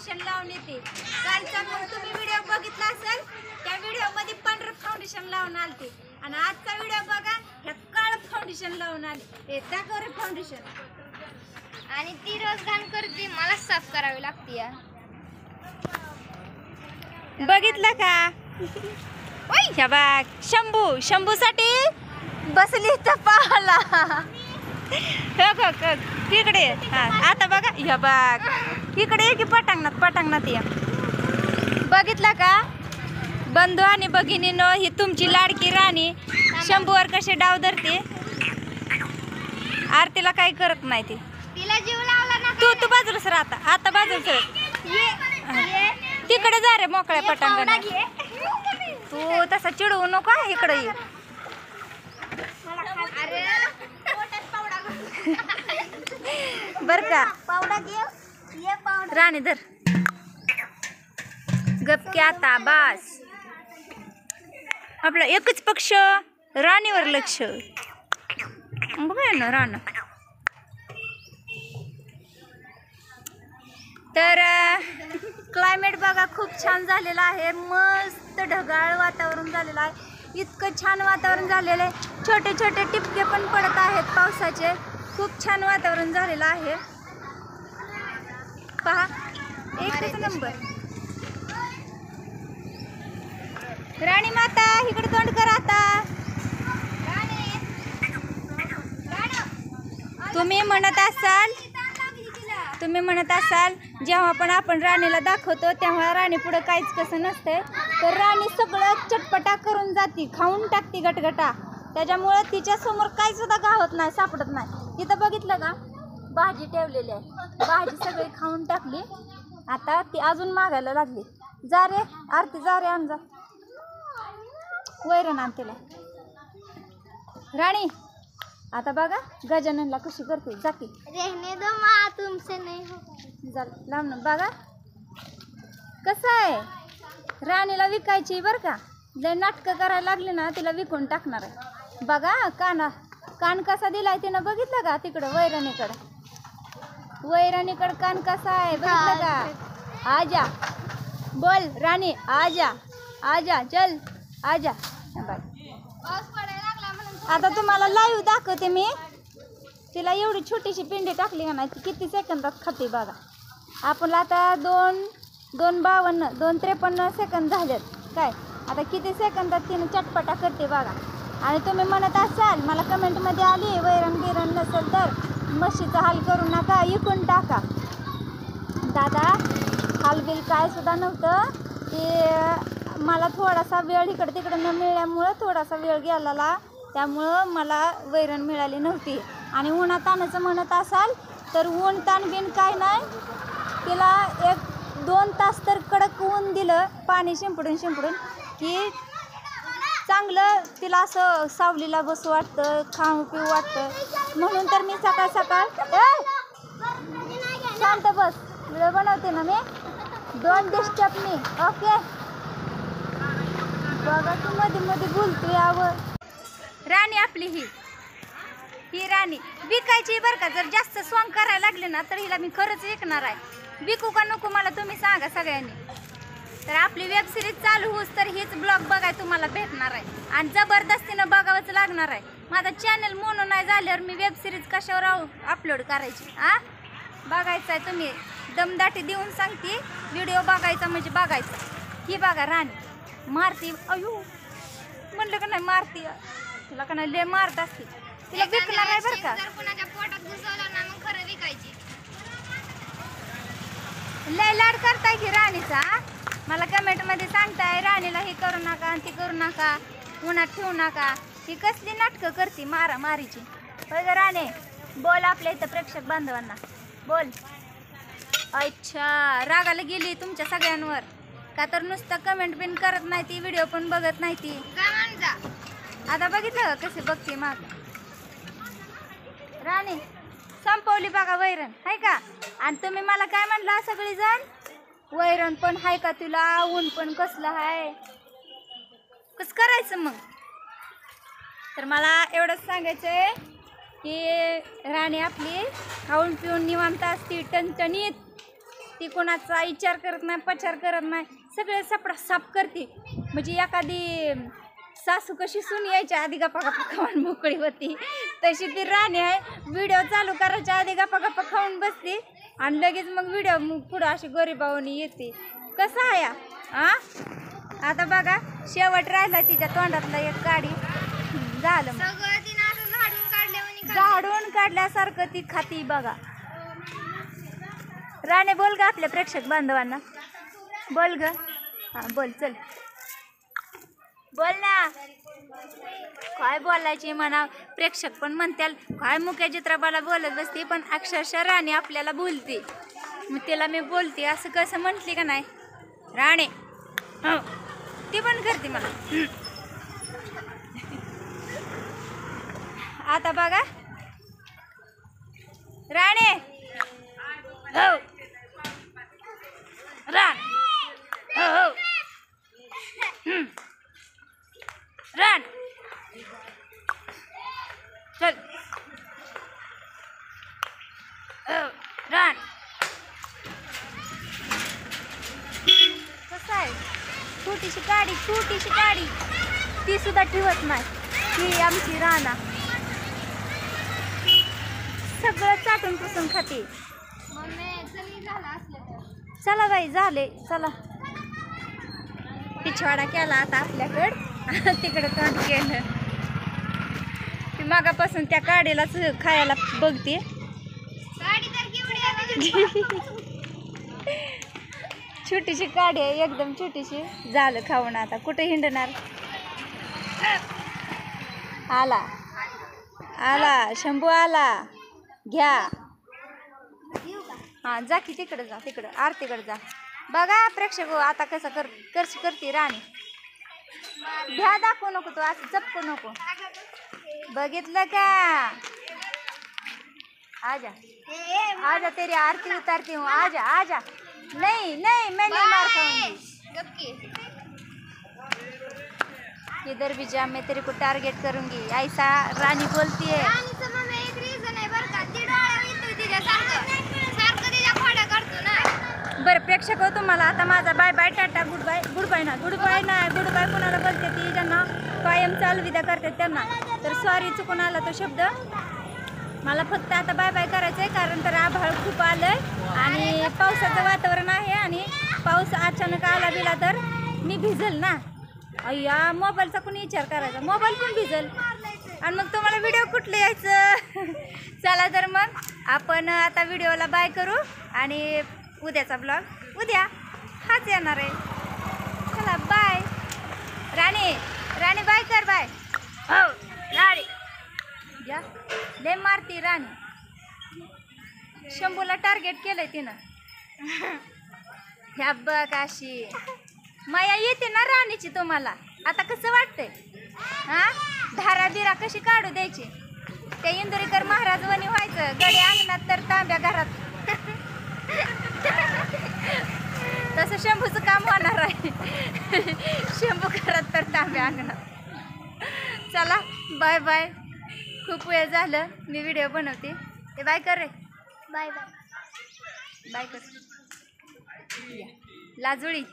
Foundation लावून येते. कालचा मग तुम्ही व्हिडिओ बघितला असेल, त्या व्हिडिओ मध्ये पांढरं फाउंडेशन लावून आलते आणि आजचा व्हिडिओ बघा, ह्या काळं फाउंडेशन लावून आले. हे दाखव रे फाउंडेशन. आणि ती रोज घाण करते, मला साफ करावी लागते. बघितलं का? ह्या बघ शंभू साठी बसली तर पाहला. तिकडे आता बघा, ह्या बघ इकडे की पटांगणात या. बघितला का बंधू आणि भगिनीनो, ही तुमची लाडकी राणी शंभूवर कसे डाव धरते. आरतीला काही करत नाही ती. तिला जीव लावला ना. तू बाजूला सर, आता बाजूला सर. तिकडे जा रे मोकळ्या पटांगणात. तू तसा चिडवू नको, इकडे ये. बर का राणी धर गपके. आता बास, आपला एकच पक्ष राणीवर लक्ष. बघा ना राणा. तर क्लायमेट बघा खूप छान झालेलं आहे. मस्त ढगाळ वातावरण झालेलं आहे. इतकं छान वातावरण झालेलं आहे. छोटे छोटे टिपके पण पडत आहेत पावसाचे. खूप छान वातावरण झालेलं आहे. पहा एकच नंबर. राणी माता इकडे तोंड करा. आता तुम्ही म्हणत असाल जेव्हा पण आपण राणीला दाखवतो तेव्हा राणी पुढे काहीच कसं नसतंय. तर राणी सगळं चटपटा करून जाती, खाऊन टाकती गटगटा. त्याच्यामुळं तिच्या समोर काही सुद्धा गावत नाही, सापडत नाही. इथं बघितलं का भाजी ठेवलेली आहे, भाजी सगळी खाऊन टाकली. आता ती अजून मागायला लागली. जा रे आरती, जा रे आण जा वैरण आण तिला. राणी आता बघा गजाननला कशी करते. जाती रहने दो माँ, तुमसे नहीं होगा. जा लांब ना. बघा कसं आहे, राणीला विकायची बरं का. लय नाटकं करायला लागली ना तिला विकून टाकणार आहे. बघा कान कसा दिलाय तिनं, बघितलं का तिकडं वैरणीकडं कान कसा आहे बघितलं का. आजा बोल राणी, आजा आजा चल आजा. आता तुम्हाला लाईव्ह दाखवते मी. तिला एवढी छोटीशी पिंडी टाकली का नाही, ती किती सेकंदात खाते बघा. आपण आता 2:53 सेकंद झालेत काय. आता किती सेकंदात तिने चटपटा करते बघा. आणि तुम्ही म्हणत असाल मला कमेंटमध्ये आली, वैरण गिरण नसेल तर म्हशीचा हाल करू नका, इकून टाका. दादा हालबिल काय सुद्धा नव्हतं. ते मला थोडासा वेळ इकडे तिकडे न मिळाल्यामुळं थोडासा वेळ गेलेला, त्यामुळं मला वैरण मिळाली नव्हती. आणि उन्हातानाचं म्हणत असाल तर ऊन ताण बिन काय नाही. तिला 1-2 तास तर कडक ऊन दिलं, पाणी शिंपडून की चांगलं तिला असं सावलीला बसू वाटतं, खाऊ पिऊ वाटतं. म्हणून तर मी सकाळ शांत बस, व्हिडिओ बनवते ना मी. 2 डिस्टर्ब मी. ओके बघा तू मध्ये बोलते यावर. राणी आपली ही राणी विकायची बरं का. जर जास्त सॉंग करायला लागले ना तर हिला मी खरंच विकणार आहे. विकू का नको मला तुम्ही सांगा सगळ्यांनी. तर आपली वेब सिरीज चालू होऊस तर हीच ब्लॉग बघाय तुम्हाला भेटणार आहे आणि जबरदस्तीनं बघावंच लागणार आहे. माझा चॅनल मोनो नाही झाल्यावर मी वेब सिरीज कशावर अपलोड करायची. बघायचं आहे तुम्ही, दमदाटी देऊन सांगते. व्हिडिओ बघायचा म्हणजे बघायचा. ही बघा राणी मारती. अयो म्हणलं का नाही मारती. तुला का नाही लय मारत असते. तिला विकणार आहे बरं का. कुणाच्या पोटात घुसवलं ना मग खरं विकायची. लय लाड करताय की राणीचा. मला कमेंटमध्ये सांगताय राणीला हे करू नका ती करू नका, उन्हात ठेवू नका. ही कसली नाटकं करते मारामारीची. होय ग राणे, बोल आपल्या इथं प्रेक्षक बांधवांना बोल. अच्छा रागाला गेली तुमच्या सगळ्यांवर का तर नुसतं कमेंट बिन करत नाही ती, व्हिडिओ पण बघत नाही ती. आता बघितलं कसे बघते माग. राणी संपवली बघा वैरण आहे का. आणि तुम्ही मला काय म्हणला सगळीजण, वैरण पण आहे का तुला, ऊन पण कसलं आहे, कसं करायचं मग. तर मला एवढंच सांगायचं आहे की राणी आपली खाऊन पिऊन निवांत असती, टणटणीत. ती कोणाचा विचार करत नाही, पचार करत नाही, सगळे सपडा साफ करते. म्हणजे एखादी सासू कशी सून यायच्या आधी गप्पा गप्पा खाऊन मोकळी होती, तशी ती राणी आहे. व्हिडिओ चालू करायच्या आधी गप्पा गप्पा खाऊन बसते आणि लगेच मग व्हिडिओ पुढं अशी गरीबावणी येते. कसं आहे हा? आता बघा शेवट राहिला तिच्या तोंडातला एक काडी. झालं मग. सगळं तिनं असं झाडून काढल्यावानी झाडून काढल्यासारखं ती खाती बघा. राणे बोल ग आपल्या प्रेक्षक बांधवांना, बोल ग. हा बोल, चल बोल ना. काय बोलायची म्हणा, प्रेक्षक पण म्हणत्याल काय मुख्य चित्रपाला बोलत बसते, पण अक्षरशः राणे आपल्याला बोलते. मग तिला मी बोलते असं कसं म्हटली का नाही राणे, हो ती पण करते मला. आता बघा राणे, हो राण, हो हो राण, चल हो राण. कसं आहे, छोटीशी गाडी ती सुद्धा ठेवत नाही. ही आमची राणा सगळं चाटून पुसून खाते. मम्मी चली झालं असलं तर. चला बाई झाले, चला. पिछवाडा केला आता आपल्याकडं, तिकडं तोंड केलं. ती मागापासून त्या काडीलाच खायला बघते. गाडी तर केवढी आहे. छोटीशी काडी आहे, एकदम छोटीशी. झालं खाऊन, आता कुठे हिंडणार. आला शंभू आला, घ्या. हा जा की तिकडं जा, तिकडं आरतीकडे जा. बघा प्रेक्षक आता कसं कशी करते राणी. घ्या दाखवू नको तू, असं चपकू नको. बघितलं का, आजा आजा तेरी आरती उतारती हूँ, आजा आजा. नहीं नहीं मैं नहीं मार खाऊंगी. गप्पी. इधर भी जा, मैं तेरे को टारगेट करूंगी, ऐसा रानी बोलती है. राणीचं मम्मी एक रीजन आहे बरं का, ती डोळ्यावर येतोय तिच्या तिच्या खोड्या करतो ना. बरं प्रेक्षक हो, तुम्हाला आता माझा bye bye tata goodbye goodbye कोणाला बोलते ती ज्यांना कायम अलविदा करते त्यांना. तर सॉरी चुकून आला तो शब्द. मला फक्त आता बाय बाय करायचं आहे, कारण तर आभाळ खूप आलंय आणि पावसाचं वातावरण आहे. आणि पाऊस अचानक आला बिला तर मी भिजल ना. अय्या मोबाईलचा कोणी विचार करायचा, मोबाईल पण भिजल आणि मग तुम्हाला व्हिडिओ कुठलं यायचं. चला तर मग आपण आता व्हिडिओला बाय करू आणि उद्याचा ब्लॉग उद्या हाच येणार आहे. चला बाय. राणी बाय कर, बाय. हो राणी या लय मारती राणी. शंभूला टार्गेट केलंय तिनं. ह्या बघ अशी माया येते ना राणीची तुम्हाला. आता कसं वाटतंय हा, धारा बिरा कशी काढू द्यायची. त्या इंदुरीकर महाराज वणी व्हायचं, गडे अंगणात तर तांब्या घरात. तसं शंभूचं काम होणार आहे. शंभू घरात तर तांब्या अंगणात. चला बाय बाय. खूप वेळ झालं मी व्हिडिओ बनवते. ते बाय कर रे. Bye bye. बाय कर लाजुळी.